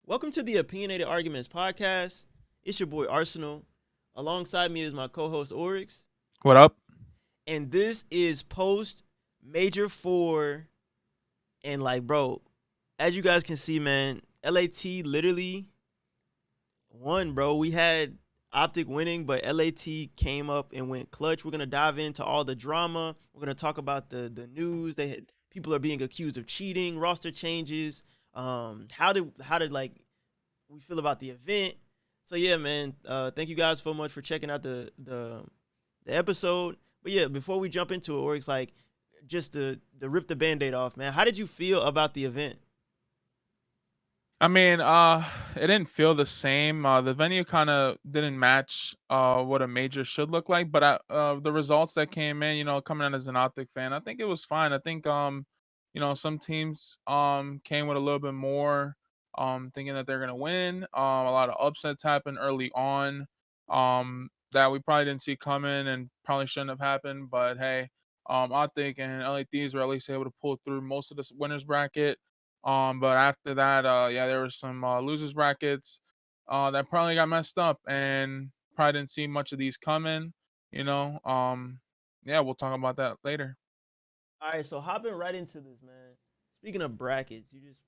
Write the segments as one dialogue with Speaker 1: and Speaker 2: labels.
Speaker 1: Welcome to the Opinionated Arguments podcast. It's your boy ARSNL. Alongside me is my co-host Oryx.
Speaker 2: What up?
Speaker 1: And this is post Major 4. And bro, as you guys can see, man, LAT literally won, bro. We had Optic winning, but LAT came up and went clutch. We're going to dive into all the drama. We're going to talk about the news. People are being accused of cheating, roster changes. How did we feel about the event? So yeah, man. Thank you guys so much for checking out the episode. But yeah, before we jump into it, or it's just to rip the Band-Aid off, man. How did you feel about the event?
Speaker 2: I mean, it didn't feel the same. The venue kind of didn't match what a major should look like, but the results that came in, coming in as an Optic fan, I think it was fine. I think some teams came with a little bit more thinking that they're gonna win. A lot of upsets happened early on that we probably didn't see coming and probably shouldn't have happened. But hey, Optic and LA Thieves were at least able to pull through most of this winners bracket. But after that, yeah, there were some losers brackets that probably got messed up, and probably didn't see much of these coming. You know, yeah, we'll talk about that later.
Speaker 1: All right, so hopping right into this, man. Speaking of brackets, you just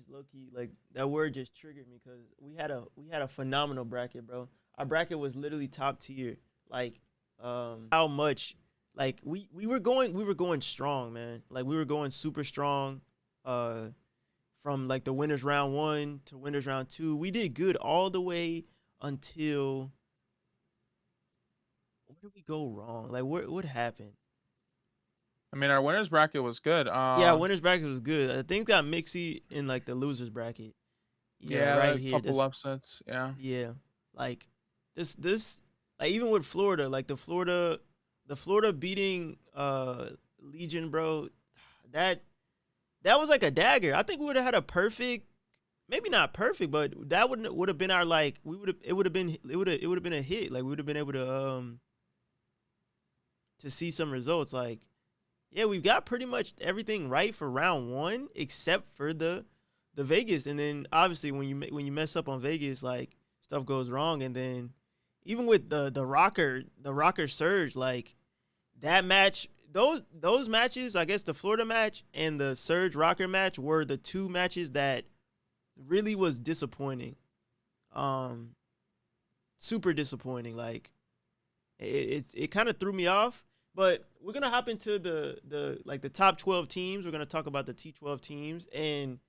Speaker 1: low key that word just triggered me because we had a phenomenal bracket, bro. Our bracket was literally top tier. How much we were going strong, man. Like we were going super strong. From the winners round 1 to winners round 2, we did good all the way until where did we go wrong? What happened?
Speaker 2: I mean, our winners bracket was good.
Speaker 1: Yeah, winners bracket was good. I think got Mixie in the losers bracket. Yeah,
Speaker 2: Yeah,
Speaker 1: right
Speaker 2: a
Speaker 1: here.
Speaker 2: couple upsets. Yeah.
Speaker 1: Yeah, like this even with Florida, the Florida beating Legion, bro. That was like a dagger. I think we would have had a perfect, maybe not perfect, but that would have been our it would have been a hit. Like we would have been able to see some results. Yeah, we've got pretty much everything right for round 1 except for the Vegas, and then obviously when you mess up on Vegas, stuff goes wrong, and then even with the rocker surge, that match, those matches, I guess the Florida match and the Surge Rocker match were the two matches that really was disappointing. Super disappointing. It kind of threw me off. But we're gonna hop into the top 12 teams. We're gonna talk about the T12 teams, and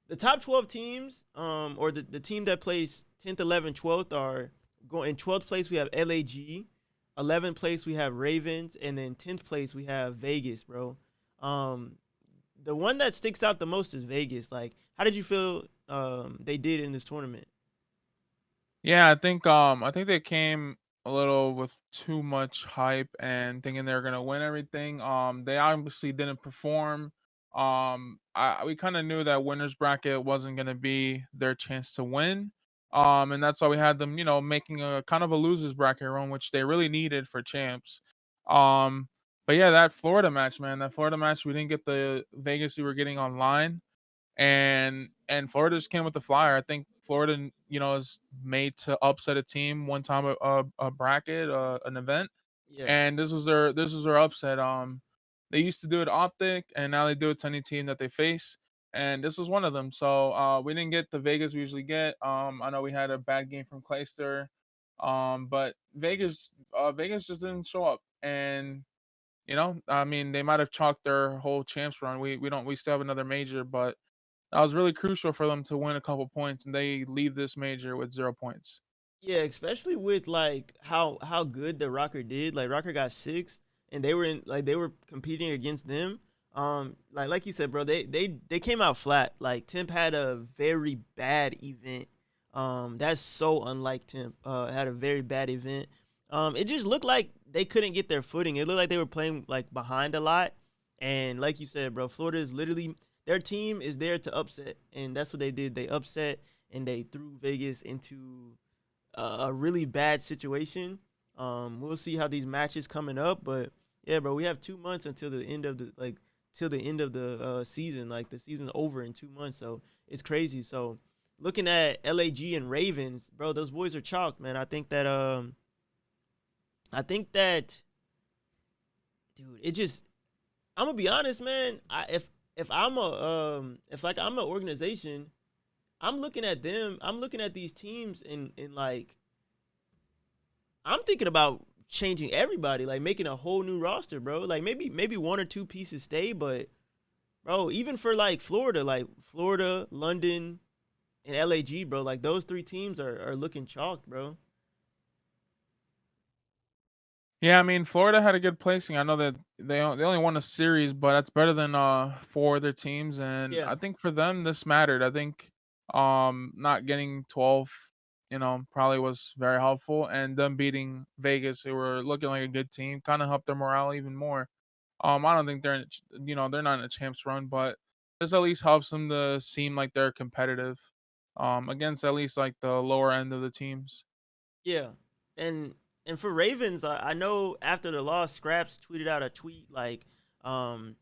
Speaker 1: the top 12 teams, or the team that plays 10th, 11th, 12th are going in 12th place. We have LAG. 11th place we have Ravens, and then 10th place we have Vegas, bro. The one that sticks out the most is Vegas. How did you feel they did in this tournament?
Speaker 2: Yeah, I think they came a little with too much hype and thinking they were gonna win everything. They obviously didn't perform. We kind of knew that winners bracket wasn't gonna be their chance to win. And that's why we had them, making a kind of a losers bracket run, which they really needed for champs. Um, but yeah, that Florida match, man, we didn't get the Vegas we were getting online, and Florida just came with the flyer. I think Florida, is made to upset a team one time, a bracket, an event,
Speaker 1: Yeah.
Speaker 2: and this was their upset. They used to do it Optic, and now they do it to any team that they face, and this was one of them. So we didn't get the Vegas we usually get. I know we had a bad game from Clayster, but Vegas just didn't show up, and I mean, they might have chalked their whole champs run. We still have another major, but that was really crucial for them to win a couple points, and they leave this major with 0 points.
Speaker 1: Yeah, especially with how good the Rocker did. Rocker got 6, and they were competing against them. Like you said, bro, they came out flat. Temp had a very bad event. That's so unlike Temp. Had a very bad event. It just looked like they couldn't get their footing. It looked like they were playing behind a lot. And like you said, bro, Florida is literally, their team is there to upset, and that's what they did. They upset and they threw Vegas into a really bad situation. We'll see how these matches coming up, but yeah, bro, we have 2 months until the end of the season. The season's over in 2 months, so it's crazy. So looking at LAG and Ravens, bro, those boys are chalked, man. I think that dude, it just I'm gonna be honest, man. If I'm a if like I'm an organization, I'm looking at them, I'm looking at these teams and like I'm thinking about changing everybody, like making a whole new roster, bro. Like maybe one or two pieces stay, but bro, even for like Florida, London, and LAG, bro, like those three teams are looking chalked, bro.
Speaker 2: Yeah, I mean, Florida had a good placing. I know that they only won a series, but that's better than four other teams. And
Speaker 1: Yeah.
Speaker 2: I think for them this mattered. I think not getting 12, probably was very helpful. And them beating Vegas, who were looking like a good team, kind of helped their morale even more. I don't think they're not in a champs run, but this at least helps them to seem like they're competitive against at least like the lower end of the teams.
Speaker 1: Yeah, and and for Ravens, I know after the loss, Scraps tweeted out a tweet like, um,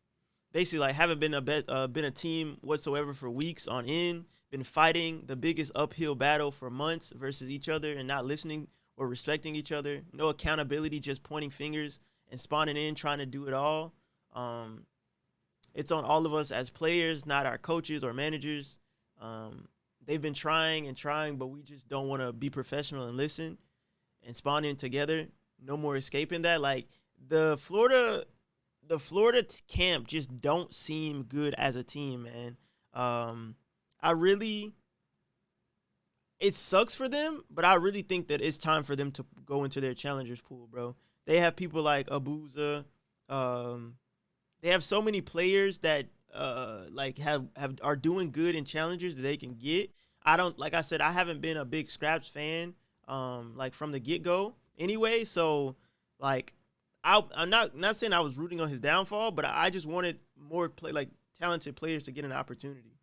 Speaker 1: basically like haven't been a team whatsoever for weeks on end. Been fighting the biggest uphill battle for months versus each other and not listening or respecting each other. No accountability, just pointing fingers and spawning in, trying to do it all. Um, it's on all of us as players, not our coaches or managers. Um, they've been trying and trying, but we just don't want to be professional and listen and spawn in together. No more escaping that. Like the Florida, camp just don't seem good as a team, man. I really, it sucks for them, but I really think that it's time for them to go into their challengers pool, bro. They have people like Abuza. Um, they have so many players that like have are doing good in challengers that they can get. I don't like I said I haven't been a big Scraps fan like from the get go anyway. So like I'm not saying I was rooting on his downfall, but I just wanted more talented players to get an opportunity.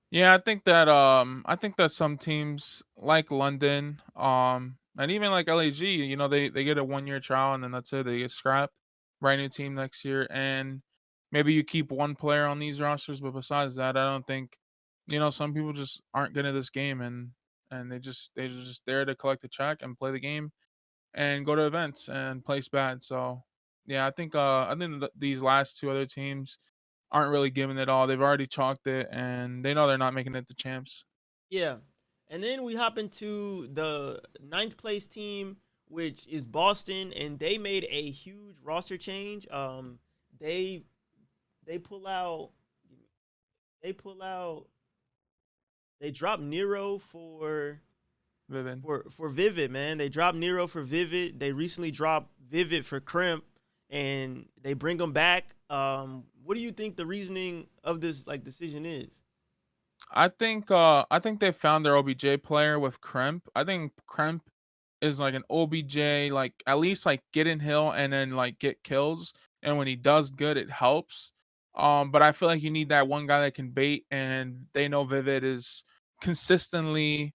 Speaker 2: Yeah, I think that some teams like London, and even like LAG, they get a 1 year trial and then that's it. They get scrapped. Brand new team next year. And maybe you keep one player on these rosters, but besides that, I don't think some people just aren't good at this game and they're just there to collect a check and play the game and go to events and place bad. So yeah, I think these last two other teams aren't really giving it all. They've already chalked it, and they know they're not making it to champs.
Speaker 1: Yeah, and then we hop into the ninth place team, which is Boston, and they made a huge roster change. They they pull out they pull out they drop Nero
Speaker 2: Vivid.
Speaker 1: for Vivid, man. They dropped Nero for Vivid. They recently dropped Vivid for Crimp, and they bring them back. What do you think the reasoning of this decision is?
Speaker 2: I think they found their OBJ player with Kremp. I think Kremp is like an OBJ, like at least like get in hill and then like get kills. And when he does good, it helps. But I feel like you need that one guy that can bait, and they know Vivid is consistently,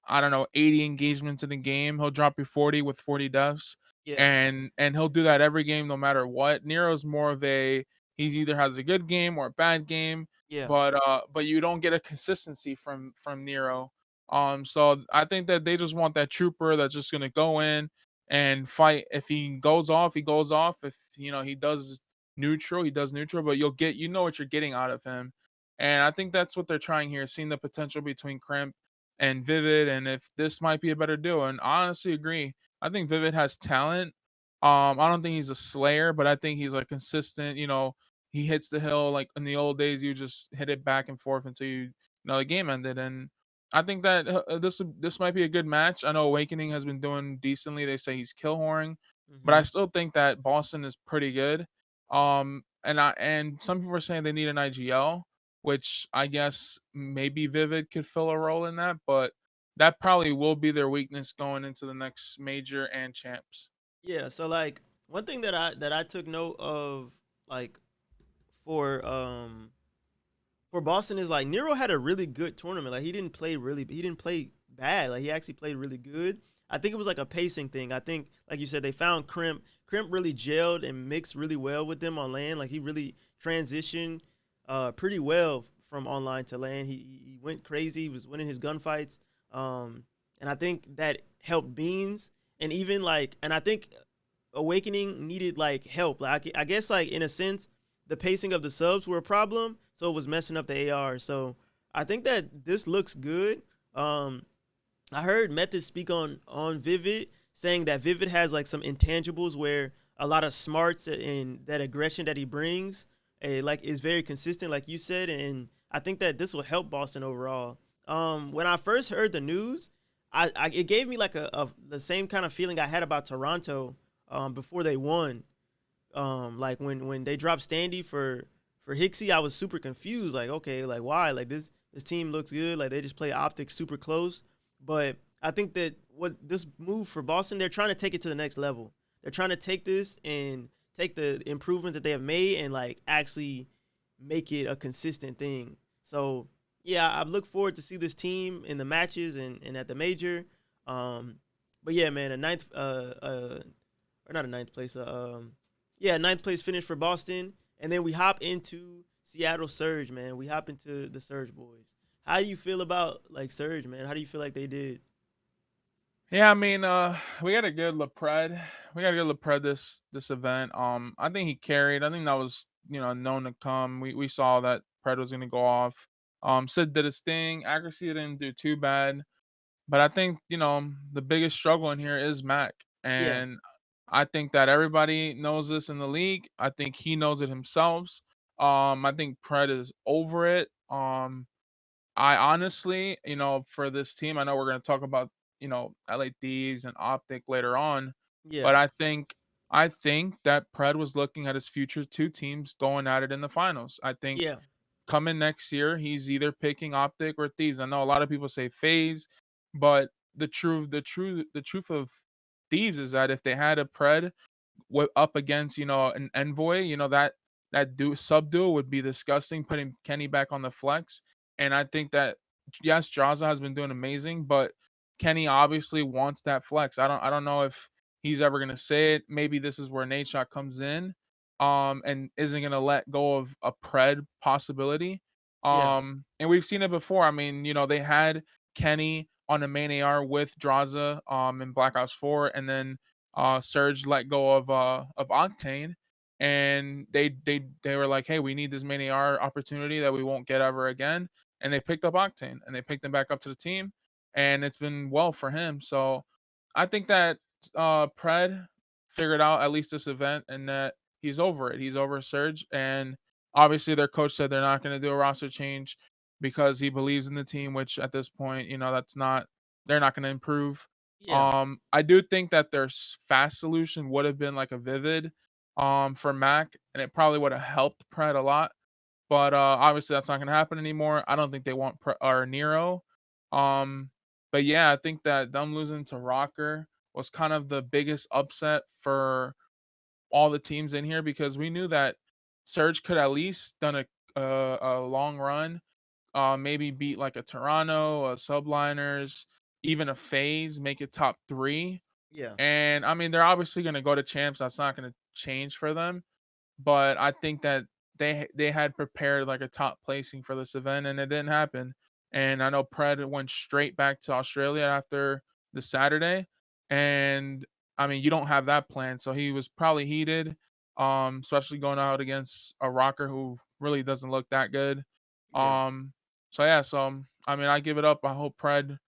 Speaker 2: I don't know, 80 engagements in a game. He'll drop you 40 with 40 deaths.
Speaker 1: Yeah,
Speaker 2: And he'll do that every game no matter what. Nero's more of a he either has a good game or a bad game,
Speaker 1: yeah,
Speaker 2: but you don't get a consistency from Nero. So I think that they just want that trooper that's just gonna go in and fight. If he goes off, he goes off. If he does neutral, he does neutral, but you know what you're getting out of him. And I think that's what they're trying here, seeing the potential between Crimp and Vivid, and if this might be a better duo. And I honestly agree. I think Vivid has talent. I don't think he's a slayer, but I think he's like consistent. He hits the hill like in the old days. You just hit it back and forth until the game ended. And I think that this might be a good match. I know Awakening has been doing decently. They say he's kill whoring, but I
Speaker 1: hmm
Speaker 2: still think that Boston is pretty good. And some people are saying they need an IGL, which I guess maybe Vivid could fill a role in that, but that probably will be their weakness going into the next major and champs.
Speaker 1: yeah. So like one thing that I took note of like for um for Boston is like Nero had a really good tournament. Like he didn't play bad. Like he actually played really good. I think it was like a pacing thing. I think like you said they found Crimp. Crimp really gelled and mixed really well with them on land. Like he really transitioned pretty well from online to LAN. He went crazy. He was winning his gunfights. And I think that helped Beans. And even like, and I think Awakening needed like help. Like I guess like in a sense, the pacing of the subs were a problem, so it was messing up the AR. So I think that this looks good. I heard Method speak on Vivid, saying that Vivid has like some intangibles where a lot of smarts and that aggression that he brings, like is very consistent, like you said, and I think that this will help Boston overall. When I first heard the news, it gave me like the same kind of feeling I had about Toronto before they won. Like when they dropped Standy for Hixie, I was super confused. Like, okay, like why? Like this team looks good. Like they just play Optic super close. But I think that what this move for Boston, they're trying to take it to the next level. They're trying to take this and take the improvements that they have made and like actually make it a consistent thing. So yeah, I look forward to see this team in the matches and at the major. But yeah, man, or not a ninth place, ninth place finish for Boston, and then we hop into Seattle Surge, man. We hop into the Surge boys. How do you feel about like Surge, man? How do you feel like they did?
Speaker 2: Yeah, I mean, we got a good LePred. We got a good LePred this event. I think he carried. I think that was known to come. We saw that Pred was gonna go off. Sid did his thing. Accuracy didn't do too bad, but I think the biggest struggle in here is Mac,
Speaker 1: Yeah,
Speaker 2: and I think that everybody knows this in the league. I think he knows it himself. I think Pred is over it. I honestly, for this team, I know we're going to talk about, LA Thieves and Optic later on,
Speaker 1: yeah,
Speaker 2: but I think that Pred was looking at his future two teams going at it in the finals. I think
Speaker 1: yeah,
Speaker 2: coming next year, he's either picking Optic or Thieves. I know a lot of people say FaZe, but the truth of Thieves is that if they had a Pred up against an Envoy, that sub duo would be disgusting. Putting Kenny back on the flex, and I think that yes, Drazah has been doing amazing, but Kenny obviously wants that flex. I don't know if he's ever gonna say it. Maybe this is where Nate Shot comes in, and isn't gonna let go of a Pred possibility.
Speaker 1: yeah,
Speaker 2: And we've seen it before. I mean, they had Kenny on the main AR with Drazah, in Black Ops 4, and then Surge let go of Octane, and they were like, hey, we need this main AR opportunity that we won't get ever again, and they picked up Octane and they picked him back up to the team, and it's been well for him. So I think that Pred figured out at least this event, and that he's over it. He's over Surge, and obviously their coach said they're not going to do a roster change because he believes in the team, which at this point, that's not they're not going to improve.
Speaker 1: yeah,
Speaker 2: I do think that their fast solution would have been like a Vivid for Mac, and it probably would have helped Pred a lot. But obviously that's not going to happen anymore. I don't think they want or Nero. Um, but yeah, I think that them losing to Rocker was kind of the biggest upset for all the teams in here, because we knew that Surge could at least done a long run, maybe beat like a Toronto, a Subliners, even a FaZe, make it top 3.
Speaker 1: yeah,
Speaker 2: And I mean, they're obviously going to go to champs. That's not going to change for them. But I think that they had prepared like a top placing for this event, and it didn't happen. And I know Pred went straight back to Australia after the Saturday, and I mean, you don't have that plan, so he was probably heated, especially going out against a Rocker who really doesn't look that good.
Speaker 1: yeah.
Speaker 2: So yeah, I mean, I give it up. I hope Pred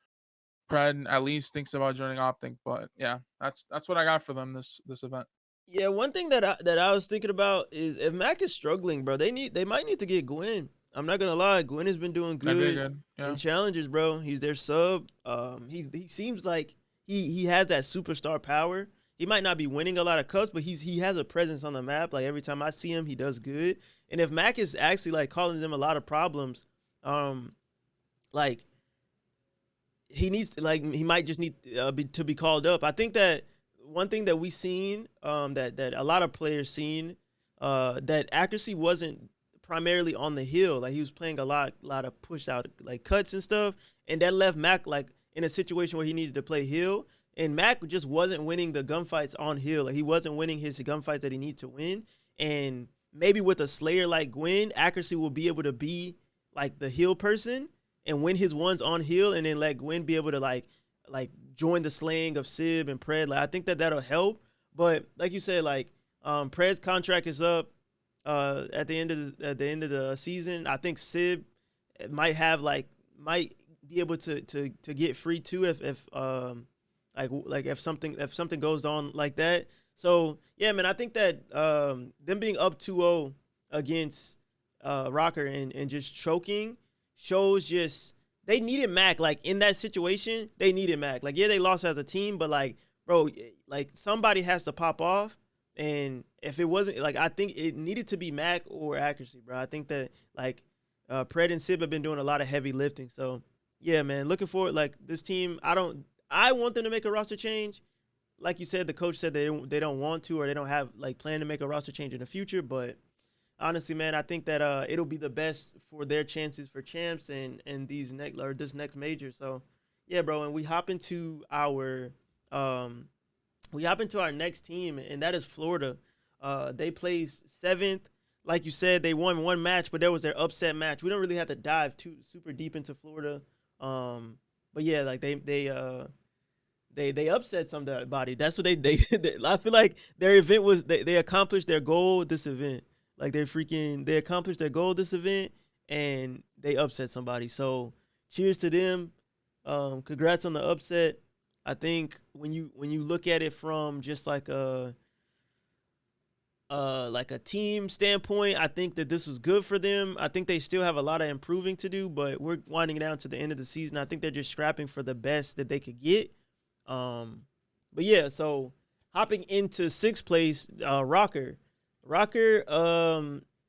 Speaker 2: at least thinks about joining Optic, but yeah, that's what I got for them this event.
Speaker 1: Yeah, one thing that I was thinking about is if Mac is struggling, bro, they might need to get Gwen. I'm not gonna lie, Gwen has been doing
Speaker 2: That'd be
Speaker 1: good
Speaker 2: good.
Speaker 1: in
Speaker 2: Yeah.
Speaker 1: challenges, bro. He's their sub. He seems like he has that superstar power. He might not be winning a lot of cups, but he has a presence on the map. Like every time I see him, he does good. And if Mac is actually like causing them a lot of problems, like he might just need to be called up. I think that one thing that we seen that a lot of players seen that accuracy wasn't primarily on the hill. Like he was playing a lot of push out like cuts and stuff, and that left Mac like in a situation where he needed to play hill. And Mac just wasn't winning the gunfights on hill. Like he wasn't winning his gunfights that he needed to win. And maybe with a Slayer like Gwen, accuracy will be able to be like the heal person and win his ones on heal, and then let Gwen be able to like join the slaying of Sib and Pred. Like I think that that'll help. But like you said, like Pred's contract is up at the end of the season. I think Sib might be able to get free too if like if something goes on like that. So yeah, man, I think that them being up 2-0 against Rocker and just choking shows just they needed Mac. Like in that situation, they needed Mac. Like yeah, they lost as a team, but like bro, like somebody has to pop off. And if it wasn't like, I think it needed to be Mac or accuracy, bro. I think that like Pred and Sib have been doing a lot of heavy lifting. So yeah, man, looking forward. Like this team, I want them to make a roster change. Like you said, the coach said they don't want to, or they don't have like plan to make a roster change in the future. But honestly, man, I think that it'll be the best for their chances for champs and this next major. So yeah, bro. And we hop into our next team, and that is Florida. They placed 7th. Like you said, they won one match, but that was their upset match. We don't really have to dive too super deep into Florida. But yeah, like they upset somebody. That's what they I feel like their event was they accomplished their goal with this event. Like they accomplished their goal with this event and they upset somebody. So cheers to them. Congrats on the upset. I think when you look at it from just like a team standpoint, I think that this was good for them. I think they still have a lot of improving to do, but we're winding down to the end of the season. I think they're just scrapping for the best that they could get. But yeah, so hopping into 6th place, Rocker,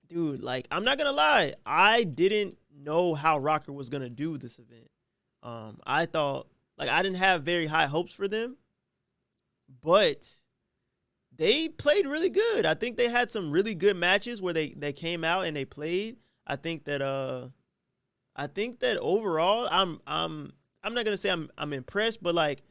Speaker 1: dude, like I'm not gonna lie, I didn't know how Rocker was gonna do this event. I thought like I didn't have very high hopes for them, but they played really good. I think they had some really good matches where they came out and they played. I think that overall I'm not gonna say I'm impressed, but like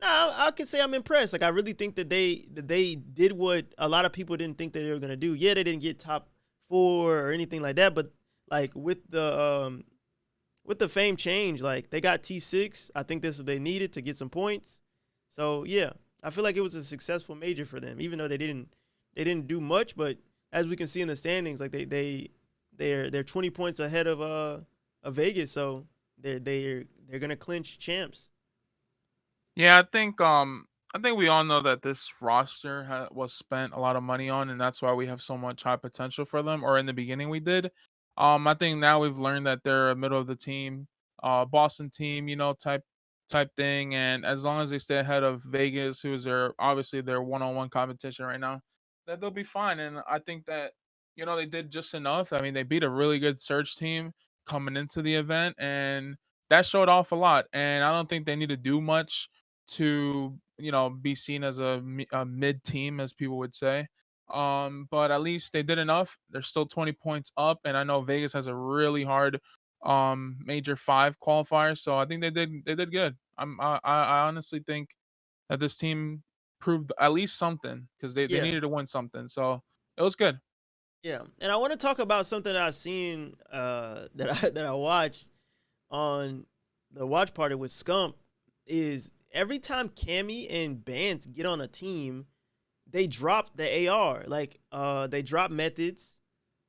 Speaker 1: I could say I'm impressed. Like I really think that they did what a lot of people didn't think that they were gonna do. Yeah, they didn't get top 4 or anything like that, but like with the fame change, like they got T6. I think this is what they needed to get some points. So yeah, I feel like it was a successful major for them, even though they didn't do much. But as we can see in the standings, like they're 20 points ahead of Vegas, so they're gonna clinch champs.
Speaker 2: Yeah, I think we all know that this roster was spent a lot of money on, and that's why we have so much high potential for them. Or in the beginning, we did. I think now we've learned that they're a middle of the team, Boston team, type thing. And as long as they stay ahead of Vegas, who is obviously their one-on-one competition right now, that they'll be fine. And I think that they did just enough. I mean, they beat a really good Surge team coming into the event, and that showed off a lot. And I don't think they need to do much to be seen as a mid team, as people would say. But at least they did enough. They're still 20 points up, and I know Vegas has a really hard major 5 qualifier, so I think they did good. I honestly think that this team proved at least something, because they
Speaker 1: Yeah,
Speaker 2: needed to win something, so it was good.
Speaker 1: yeah. And I want to talk about something that I've seen that I watched on the watch party with Scump is every time Cammy and Bance get on a team, they drop the AR. Like they drop methods.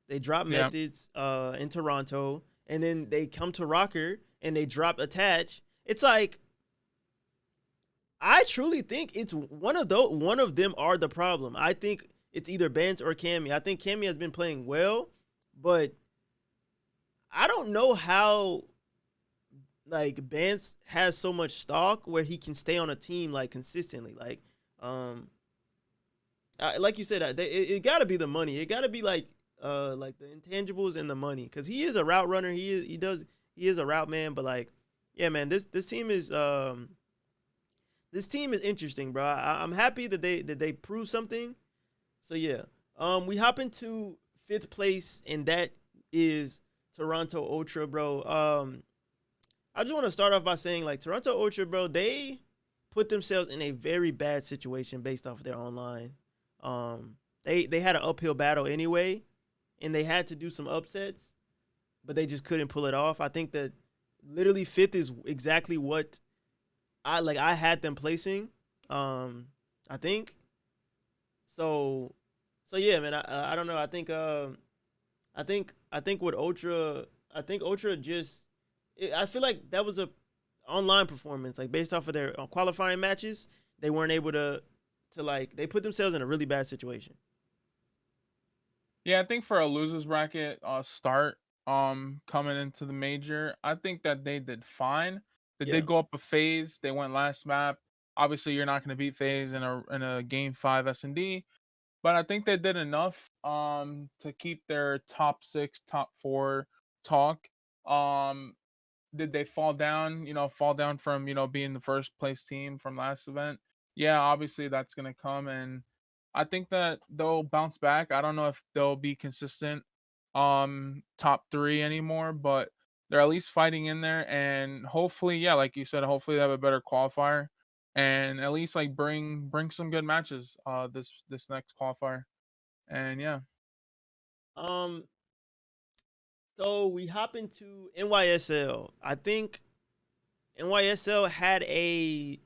Speaker 1: They drop
Speaker 2: Yeah.
Speaker 1: methods in Toronto, and then they come to Rocker and they drop attach. It's like I truly think it's one of them are the problem. I think it's either Bance or Cammy. I think Cammy has been playing well, but I don't know how like Bance has so much stock where he can stay on a team like consistently. Like you said, it got to be the money. It got to be like the intangibles and the money, because he is a route runner. He is a route man. But like, yeah, man, this team is interesting, bro. I'm happy that they prove something. So yeah, we hop into 5th place, and that is Toronto Ultra, bro. I just want to start off by saying, like, Toronto Ultra, bro, they put themselves in a very bad situation based off of their online. They had an uphill battle anyway, and they had to do some upsets. but they just couldn't pull it off. I think that literally fifth is exactly what I had them placing. I think so. So yeah, man. I don't know. I think with Ultra, I think Ultra just. I feel like that was a online performance, like based off of their qualifying matches. They weren't able to like they put themselves in a really bad situation.
Speaker 2: Yeah, I think for a losers bracket start coming into the major, I think that they did fine. They
Speaker 1: Yeah.
Speaker 2: did go up a phase. They went last map. Obviously, you're not going to beat phase in a game 5 S&D, but I think they did enough to keep their top 6, top 4 talk. Um did they fall down, fall down from, being the first place team from last event? Yeah, obviously that's going to come, and I think that they'll bounce back. I don't know if they'll be consistent top 3 anymore, but they're at least fighting in there, and hopefully, yeah, like you said, hopefully they have a better qualifier and at least like bring some good matches this next qualifier. And yeah.
Speaker 1: Um. So we hop into NYSL. I think NYSL had a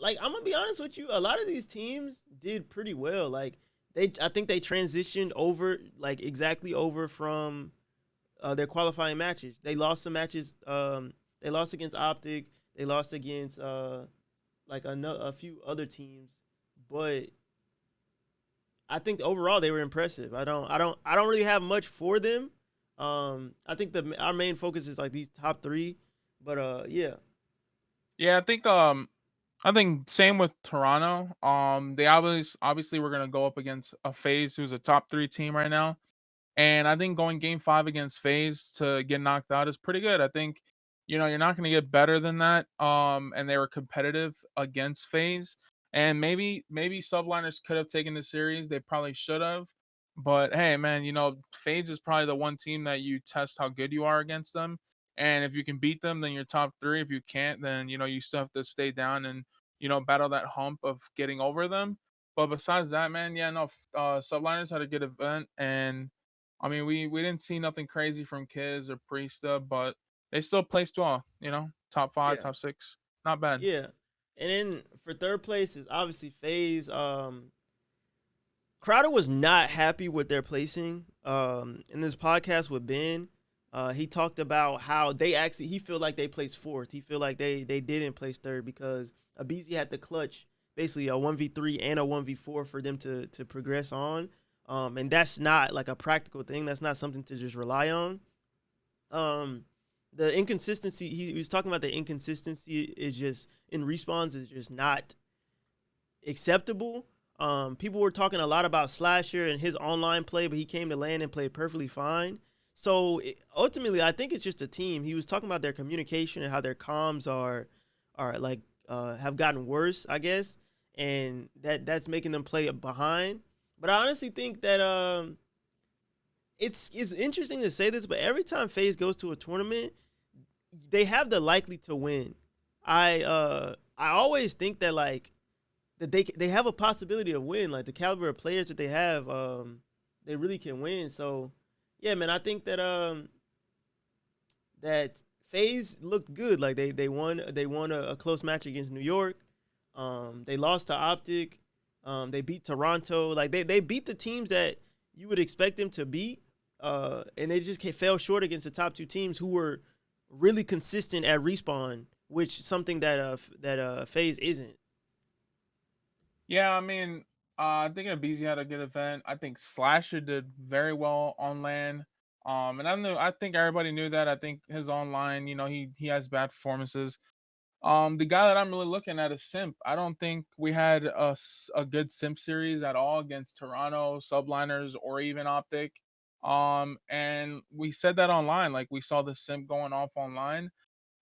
Speaker 1: like I'm gonna be honest with you, a lot of these teams did pretty well. Like I think they transitioned over like exactly over from their qualifying matches. They lost some matches. They lost against Optic. They lost against like a few other teams, but I think overall they were impressive. I don't really have much for them. I think our main focus is like these top three, but yeah,
Speaker 2: Yeah, I think same with Toronto. They obviously we're gonna go up against a FaZe who's a top 3 team right now. And I think going game 5 against FaZe to get knocked out is pretty good. I think, you're not going to get better than that. And they were competitive against FaZe. And maybe subliners could have taken the series. They probably should have. But hey, man, FaZe is probably the one team that you test how good you are against them. And if you can beat them, then you're top 3. If you can't, then you still have to stay down and battle that hump of getting over them. But besides that, man, yeah, no, subliners had a good event, and I mean, we didn't see nothing crazy from Kiz or Priesta, but they still placed well. Top 5,
Speaker 1: yeah,
Speaker 2: top 6, not bad.
Speaker 1: yeah. And then for third place is obviously FaZe. Crowder was not happy with their placing. In this podcast with Ben, he talked about how he feel like they placed fourth. He feel like they didn't place third because Abizi had to clutch basically a 1v3 and a 1v4 for them to progress on. And that's not like a practical thing. That's not something to just rely on. Um, the inconsistency he was talking about, the inconsistency is just in respawns is just not acceptable. People were talking a lot about Slasher and his online play, but he came to land and played perfectly fine. So ultimately, I think it's just a team. He was talking about their communication and how their comms are like have gotten worse, I guess, and that's making them play behind. But I honestly think that it's interesting to say this, but every time FaZe goes to a tournament, they have the likely to win. I always think that like that they have a possibility of win. Like the caliber of players that they have, they really can win. So yeah, man, I think that FaZe looked good. Like they won a close match against New York. They lost to Optic. They beat Toronto. Like they beat the teams that you would expect them to beat. And they just fell short against the top two teams who were really consistent at respawn, which something that FaZe isn't.
Speaker 2: Yeah, I mean, I think BZ had a good event. I think Slasher did very well on LAN. And I think everybody knew that. I think his online, he has bad performances. The guy that I'm really looking at is Simp. I don't think we had a good Simp series at all against Toronto, Subliners, or even Optic. And we said that online, like we saw the Simp going off online,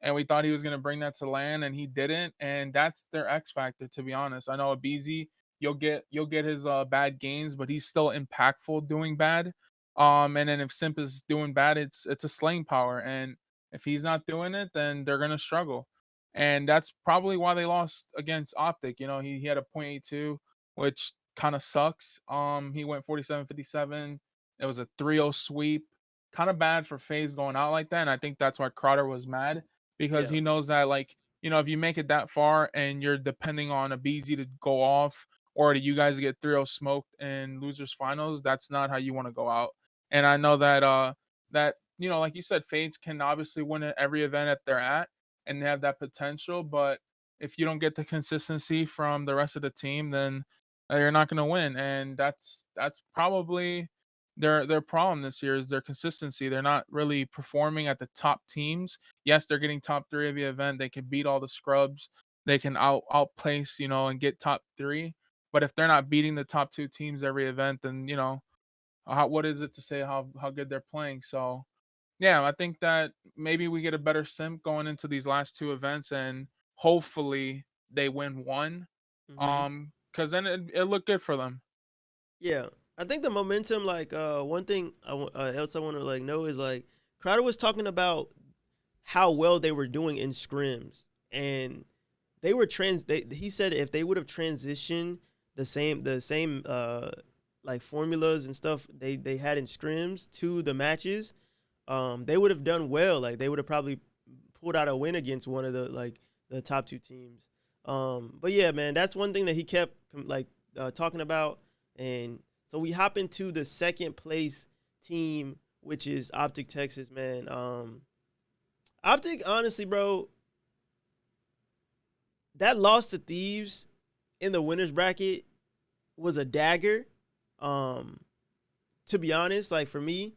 Speaker 2: and we thought he was going to bring that to land, and he didn't. And that's their X factor, to be honest. I know Abizi, you'll get his bad games, but he's still impactful doing bad. And then if Simp is doing bad, it's a slaying power, and if he's not doing it, then they're gonna struggle. And that's probably why they lost against Optic. He had a .82, which kind of sucks. He went 47-57. It was a 3-0 sweep. kind of bad for FaZe going out like that, and I think that's why Crowder was mad because
Speaker 1: Yeah.
Speaker 2: he knows that like if you make it that far and you're depending on a BZ to go off or to you guys to get 3-0 smoked in losers finals, that's not how you want to go out. And I know that that like you said, FaZe can obviously win at every event that they're at, and they have that potential, but if you don't get the consistency from the rest of the team, then you're not going to win, and that's probably their problem this year is their consistency. They're not really performing at the top teams. Yes, they're getting top 3 of the event. They can beat all the scrubs. They can outplace, and get top 3. But if they're not beating the top 2 teams every event, then what is it to say how good they're playing? So yeah, I think that maybe we get a better simp going into these last 2 events, and hopefully they win one.
Speaker 1: Hmm.
Speaker 2: Because then it look good for them.
Speaker 1: Yeah, I think the momentum, like, one thing else I want to like know is like Crowder was talking about how well they were doing in scrims, and they were he said if they would have transitioned the same like formulas and stuff they had in scrims to the matches, they would have done well. Like they would have probably pulled out a win against one of the top 2 teams. But yeah, man, that's one thing that he kept talking about. And so we hop into the second place team, which is Optic Texas, man. Optic, honestly, bro, that loss to Thieves in the winners bracket was a dagger. Um, to be honest, like for me,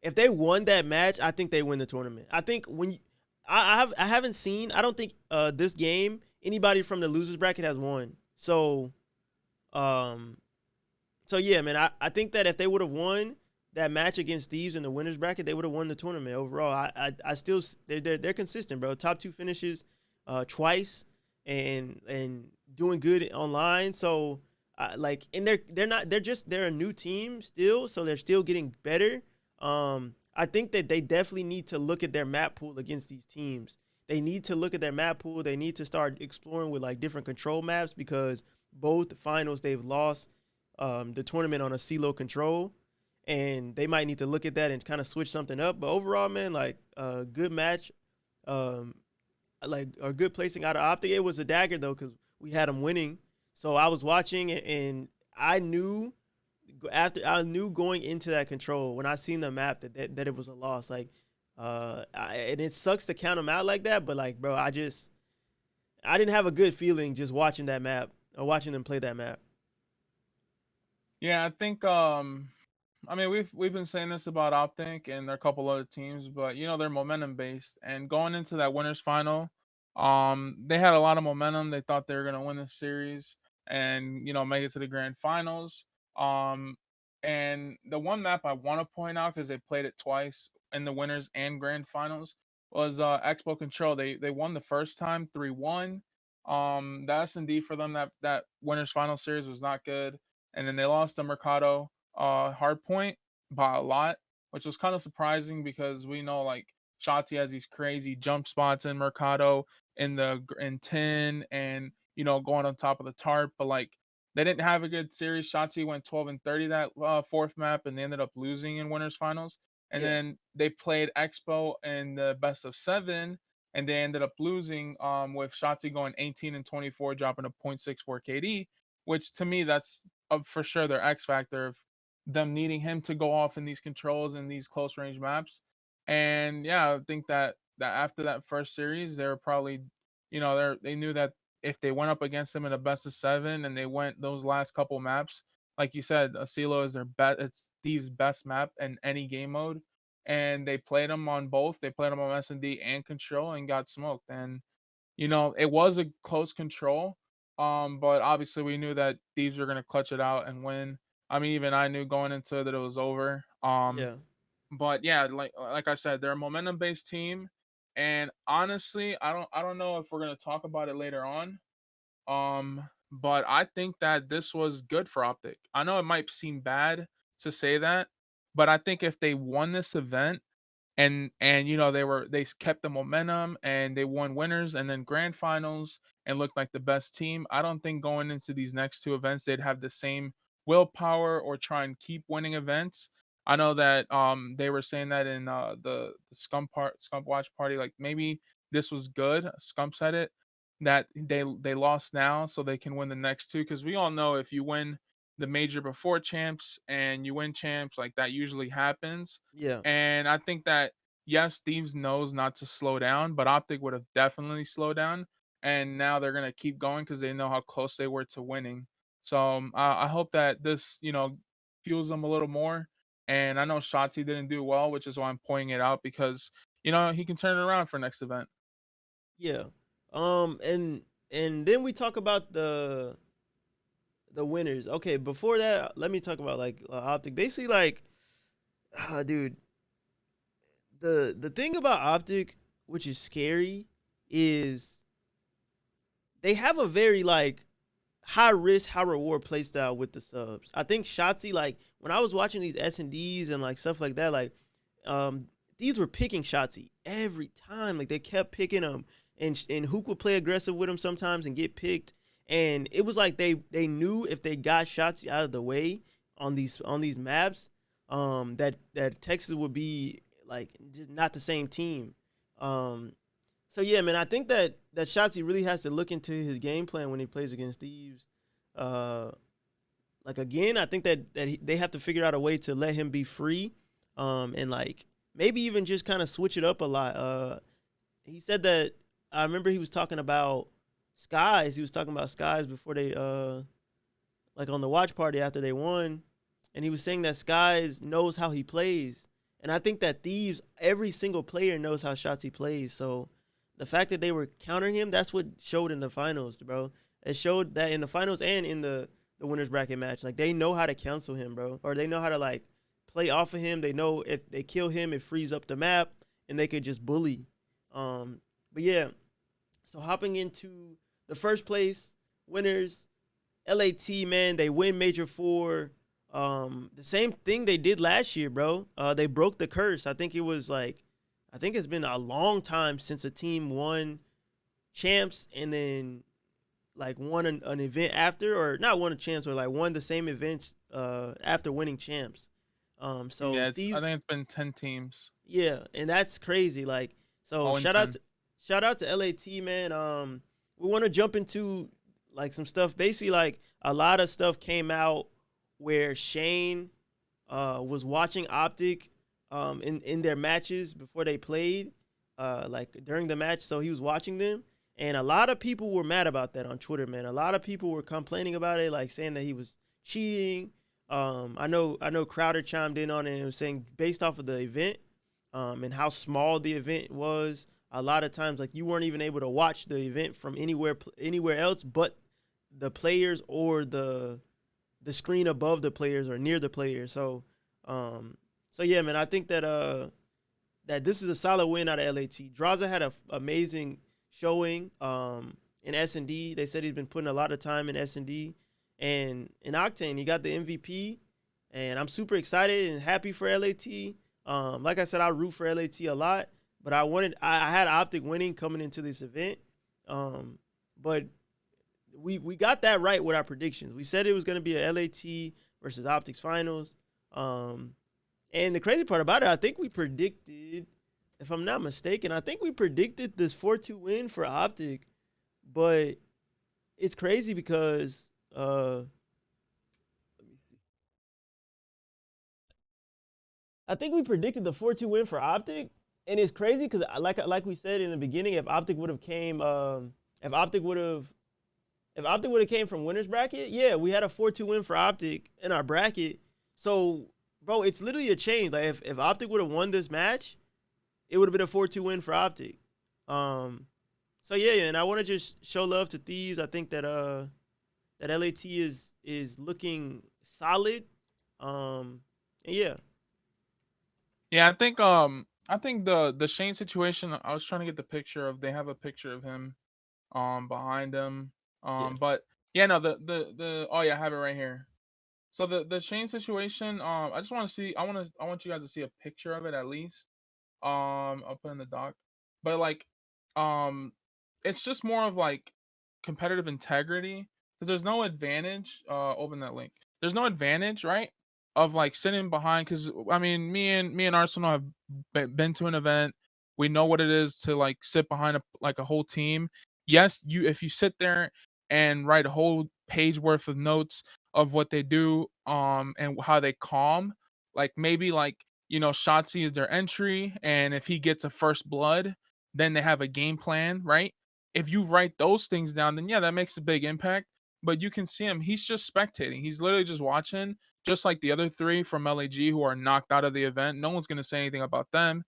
Speaker 1: if they won that match, I think they win the tournament. I think when you, I haven't seen, I don't think this game anybody from the losers bracket has won. Um so yeah, man, I think that if they would have won that match against Thieves in the winners bracket, they would have won the tournament overall. I still they're consistent, bro. Top 2 finishes twice and doing good online. So like and they're a new team still, so they're still getting better. I think that they definitely need to look at their map pool against these teams. They need to look at their map pool. They need to start exploring with like different control maps because both finals they've lost the tournament on a CeeLo control, and they might need to look at that and kind of switch something up. But overall, man, like a good match, um, like a good placing out of Optic. It was a dagger though because we had them winning. So I was watching and I knew going into that control when I seen the map that it was a loss. Like, and it sucks to count them out like that, but like, bro, I didn't have a good feeling just watching that map or watching them play that map.
Speaker 2: Yeah, I think I mean we've been saying this about Optic and there are a couple other teams, but they're momentum based. And going into that winners final, they had a lot of momentum. They thought they were gonna win the series and make it to the grand finals. Um and the one map I want to point out because they played it twice in the winners and grand finals was Expo Control. They won the first time 3-1. The S&D for them that winners final series was not good, and then they lost to Mercado Hardpoint by a lot, which was kind of surprising because we know like Shottzy has these crazy jump spots in Mercado in 10 and going on top of the tarp, but like they didn't have a good series. Shottzy went 12-30 that fourth map, and they ended up losing in winners finals. And
Speaker 1: Yeah,
Speaker 2: then they played Expo in the best of 7, and they ended up losing with Shottzy going 18-24, dropping a 0.64 KD, which to me that's for sure their X factor of them needing him to go off in these controls and these close range maps. And yeah, I think that after that first series, they were probably, they knew that if they went up against him in a best of 7 and they went those last couple maps, like you said, Asilo is their best. It's Steve's best map in any game mode, and they played him on both. They played him on S&D and control and got smoked. And it was a close control. But obviously we knew that Thieves were gonna clutch it out and win. I mean, even I knew going into it that it was over.
Speaker 1: yeah,
Speaker 2: But yeah, like I said, they're a momentum based team. And honestly, I don't know if we're gonna talk about it later on. But I think that this was good for Optic. I know it might seem bad to say that, but I think if they won this event and they kept the momentum and they won winners and then grand finals and looked like the best team. I don't think going into these next 2 events they'd have the same willpower or try and keep winning events. I know that they were saying that in the Scump watch party, like maybe this was good. Scump said it that they lost now so they can win the next two, because we all know if you win the major before champs and you win champs, like that usually happens.
Speaker 1: Yeah.
Speaker 2: And I think that yes, Thieves knows not to slow down, but Optic would have definitely slowed down, and now they're gonna keep going because they know how close they were to winning. So I hope that this fuels them a little more. And I know Shottzy didn't do well, which is why I'm pointing it out, because he can turn it around for next event.
Speaker 1: Yeah. And then we talk about the winners. Okay, before that, let me talk about like Optic. Basically, like, dude, the thing about Optic, which is scary, is they have a very like high risk, high reward play style with the subs. I think Shottzy, like when I was watching these S&Ds and like stuff like that, like um these were picking Shottzy every time. Like they kept picking him, and Hook would play aggressive with him sometimes and get picked. And it was like they knew if they got Shottzy out of the way on these maps, that Texas would be like just not the same team. Um, so yeah, man, I think that Shottzy really has to look into his game plan when he plays against Thieves. Uh, like again, I think that they have to figure out a way to let him be free, and like maybe even just kind of switch it up a lot. He said that I remember he was talking about Skies. He was talking about Skies before they like on the watch party after they won, and he was saying that Skies knows how he plays, and I think that Thieves every single player knows how Shottzy plays. So the fact that they were countering him, that's what showed in the finals, bro. It showed that in the finals and in the winners bracket match, like they know how to cancel him, bro, or they know how to like play off of him. They know if they kill him, it frees up the map, and they could just bully. But yeah, so hopping into the first place winners, LAT, man, they win Major Four. The same thing they did last year, bro. They broke the curse. I think it was like, I think it's been a long time since a team won champs and then like won an event after, or not won a champs, or like won the same events after winning champs. So
Speaker 2: Yeah, I
Speaker 1: Thieves,
Speaker 2: think it's been 10 teams.
Speaker 1: yeah, and that's crazy. Like, so
Speaker 2: 0 and 10.
Speaker 1: shout out to LAT, man. We want to jump into like some stuff. Basically, like a lot of stuff came out where Shane was watching Optic in their matches before they played, like during the match. So he was watching them, and a lot of people were mad about that on Twitter, man. A lot of people were complaining about it, like saying that he was cheating. I know Crowder chimed in on it and was saying based off of the event, and how small the event was. A lot of times, like you weren't even able to watch the event from anywhere else but the players or the screen above the players or near the players. So yeah, man, I think that this is a solid win out of LAT. Drazah had an amazing showing in S&D. They said he's been putting a lot of time in S&D, and in Octane he got the MVP, and I'm super excited and happy for LAT. Like I said, I root for LAT a lot, but I had Optic winning coming into this event, but we got that right with our predictions. We said it was going to be a LAT versus Optics finals. And the crazy part about it, I think we predicted, if I'm not mistaken, I think we predicted this 4-2 win for Optic, but it's crazy because I think we predicted the 4-2 win for Optic, and it's crazy because like we said in the beginning, if Optic would have came, if Optic would have came from winners bracket, yeah, we had a 4-2 win for Optic in our bracket. So, bro, it's literally a change. Like if Optic would have won this match, it would have been a 4-2 win for Optic. So yeah, and I want to just show love to Thieves. I think that LAT is looking solid. And yeah.
Speaker 2: Yeah, I think the Shane situation, I was trying to get the picture of, they have a picture of him behind him.
Speaker 1: Yeah.
Speaker 2: But yeah, no, the oh yeah, I have it right here. So the Shane situation, I just want to see, I want you guys to see a picture of it at least. I'll put in the doc. But like um it's just more of like competitive integrity, because there's no advantage, open that link. There's no advantage, right? of like sitting behind, because I mean, me and Arsenal have been to an event. We know what it is to like sit behind a whole team. Yes, you if you sit there and write a whole page worth of notes of what they do, and how they calm, like maybe like Shottzy is their entry, and if he gets a first blood, then they have a game plan, right? If you write those things down, then yeah, that makes a big impact. But you can see him; he's just spectating. He's literally just watching, just like the other three from LAG who are knocked out of the event. No one's gonna say anything about them.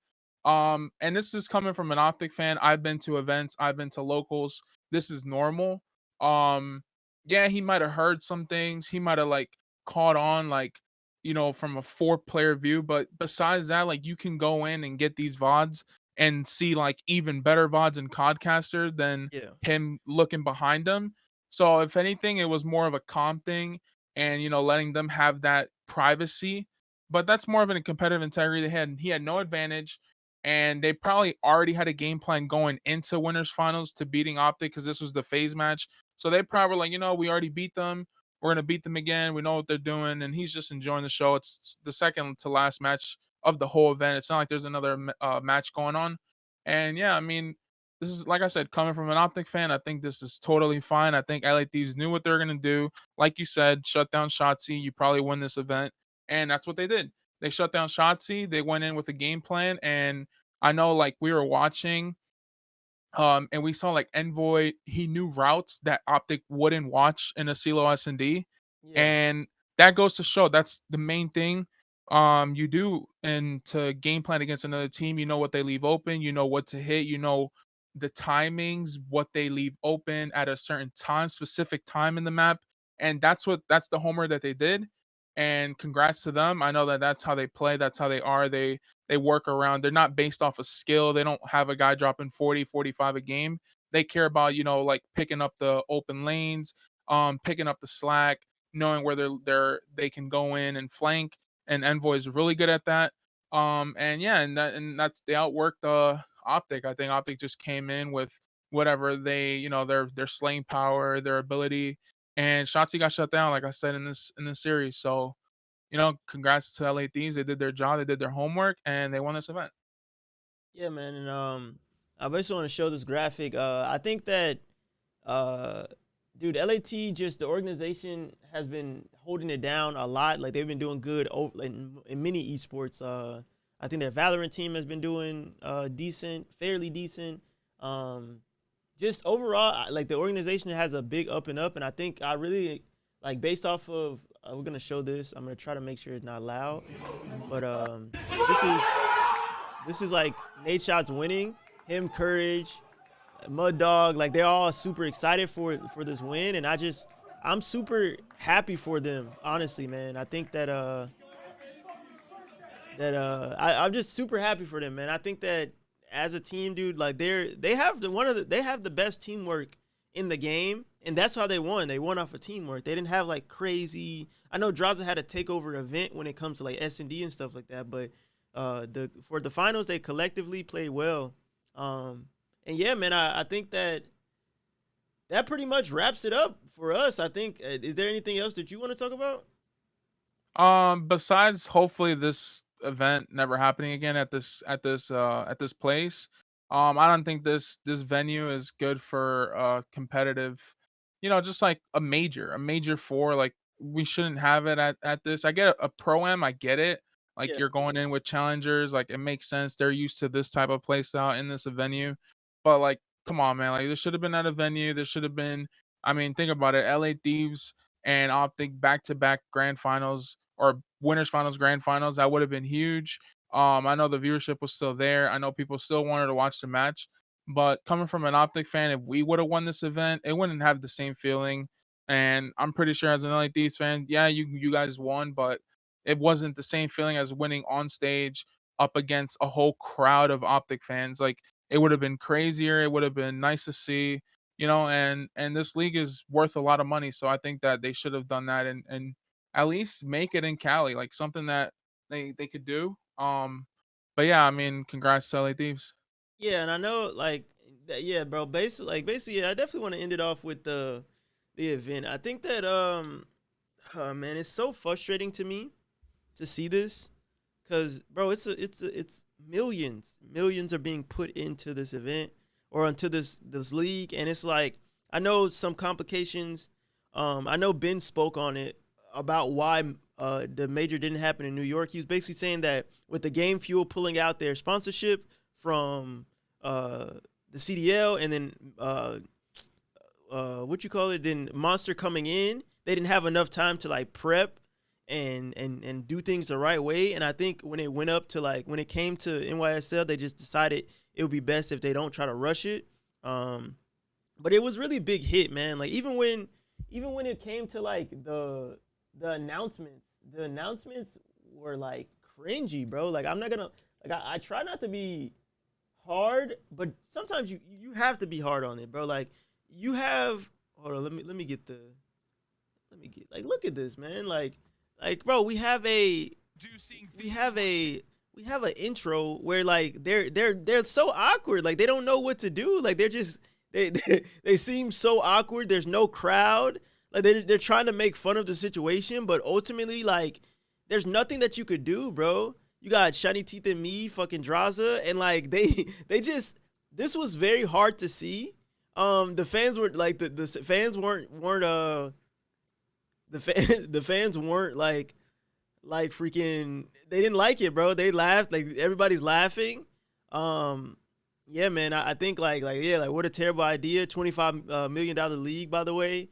Speaker 2: And this is coming from an Optic fan. I've been to events, I've been to locals. This is normal. Um, yeah, he might have heard some things. He might have like caught on like, from a four-player view. But besides that, like you can go in and get these VODs and see like even better VODs and Codcaster than
Speaker 1: Yeah.
Speaker 2: him looking behind him. So if anything, it was more of a calm thing and letting them have that privacy. But that's more of a competitive integrity. He had no advantage, and they probably already had a game plan going into winners finals to beating Optic because this was the phase match. So they probably were like, we already beat them. We're gonna beat them again. We know what they're doing, and he's just enjoying the show. It's the second to last match of the whole event. It's not like there's another match going on. And yeah, I mean, this is like I said, coming from an Optic fan, I think this is totally fine. I think LA Thieves knew what they were gonna do. Like you said, shut down Shottzy. You probably win this event, and that's what they did. They shut down Shottzy. They went in with a game plan, and I know like we were watching, and we saw like Envoy. He knew routes that Optic wouldn't watch in a CeeLo S&D,
Speaker 1: Yeah.
Speaker 2: and that goes to show that's the main thing. You do, and to game plan against another team, you know what they leave open, you know what to hit, you know the timings, what they leave open at a certain time, specific time in the map, and that's the homework that they did. And congrats to them. I know that that's how they play, that's how they are. They work around. They're not based off of skill. They don't have a guy dropping 40, 45 a game. They care about, like picking up the open lanes, picking up the slack, knowing where they can go in and flank. And Envoy is really good at that. And yeah, and that's they outworked Optic. I think Optic just came in with whatever they, their slaying power, their ability, and Shottzy got shut down, like I said in this series. So congrats to LA Thieves. They did their job, they did their homework, and they won this event.
Speaker 1: Yeah, man. And I basically want to show this graphic. I think that uh dude, LAT, just the organization has been holding it down a lot. Like they've been doing good in many esports. I think their Valorant team has been doing decent, fairly decent. Um just overall, like the organization has a big up and up, and I think I really like based off of we're gonna show this. I'm gonna try to make sure it's not loud, but this is this is like Nate Shots winning, him Courage, Mud Dog, like they're all super excited for this win, and I'm super happy for them, honestly, man. I think that I'm just super happy for them, man. I think that as a team, dude, like they have they have the best teamwork in the game, and that's how they won. They won off of teamwork. They didn't have like crazy. I know Drazah had a takeover event when it comes to like S&D and stuff like that, but for the finals they collectively played well. And yeah, man, I think that pretty much wraps it up for us. I think. Is there anything else that you want to talk about?
Speaker 2: Besides hopefully this event never happening again at this place. I don't think this venue is good for competitive, just like a major four. Like we shouldn't have it at this. I get a pro am, I get it. Like
Speaker 1: Yeah,
Speaker 2: you're going in with challengers, like it makes sense. They're used to this type of play style in this venue. But like, come on, man. Like this should have been at a venue. There should have been, I mean, think about it. LA Thieves and Optic back to back grand finals or winners finals, grand finals. That would have been huge. I know the viewership was still there. I know people still wanted to watch the match. But coming from an Optic fan, if we would have won this event, it wouldn't have the same feeling. And I'm pretty sure as an LA Thieves fan, yeah, you guys won, but it wasn't the same feeling as winning on stage up against a whole crowd of Optic fans. Like it would have been crazier. It would have been nice to see, and this league is worth a lot of money. So I think that they should have done that and at least make it in Cali, like something that they could do. But yeah, I mean, congrats to LA Thieves.
Speaker 1: yeah, and I know like yeah, bro. Basically, yeah, I definitely want to end it off with the event. I think that man, it's so frustrating to me to see this, because bro, it's millions are being put into this event or into this league, and it's like I know some complications. I know Ben spoke on it about why the major didn't happen in New York. He was basically saying that with the Game Fuel pulling out their sponsorship from the CDL, and then then Monster coming in, they didn't have enough time to like prep and do things the right way. And I think when it went up to when it came to NYSL, they just decided it would be best if they don't try to rush it. But it was really big hit, man. Like even when it came to like the announcements were like cringy, bro. Like I'm not gonna I try not to be hard, but sometimes you have to be hard on it, bro. Like you have hold on, let me get look at this, man. Like bro, we have an intro where like they're so awkward, like they don't know what to do. Like they're just they seem so awkward. There's no crowd. Like they're trying to make fun of the situation, but ultimately like there's nothing that you could do, bro. You got Shiny Teeth and me, fucking Drazah, and like they just this was very hard to see. The fans were like the fans weren't the fans weren't like freaking, they didn't like it, bro. They laughed, like everybody's laughing. Yeah, man, I think like what a terrible idea. $25 million league, by the way.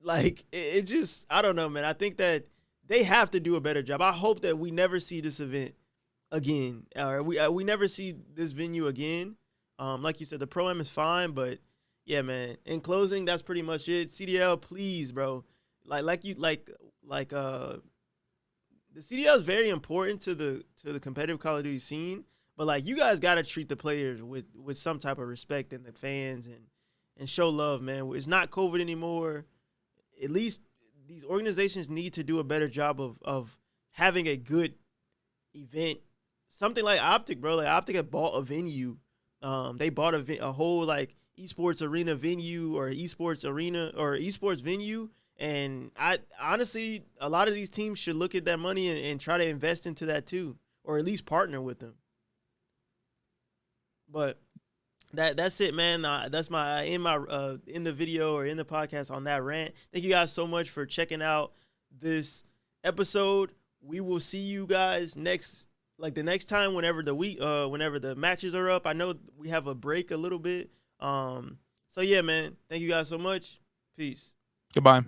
Speaker 1: Like it just, I don't know, man. I think that they have to do a better job. I hope that we never see this event again, or we never see this venue again. Like you said, the Pro-Am is fine, but yeah, man. In closing, that's pretty much it. CDL, please, bro. The CDL is very important to the competitive Call of Duty scene, but like you guys gotta treat the players with some type of respect, and the fans, and show love, man. It's not COVID anymore. At least these organizations need to do a better job of having a good event. Something like Optic, bro. Like Optic had bought a venue. They bought a whole like esports arena venue, or esports arena or esports venue. And I honestly, a lot of these teams should look at that money and try to invest into that too, or at least partner with them. But that's it, man. That's my in the video or in the podcast on that rant. Thank you guys so much for checking out this episode. We will see you guys the next time whenever the matches are up. I know we have a break a little bit. So yeah, man. Thank you guys so much. Peace.
Speaker 2: Goodbye.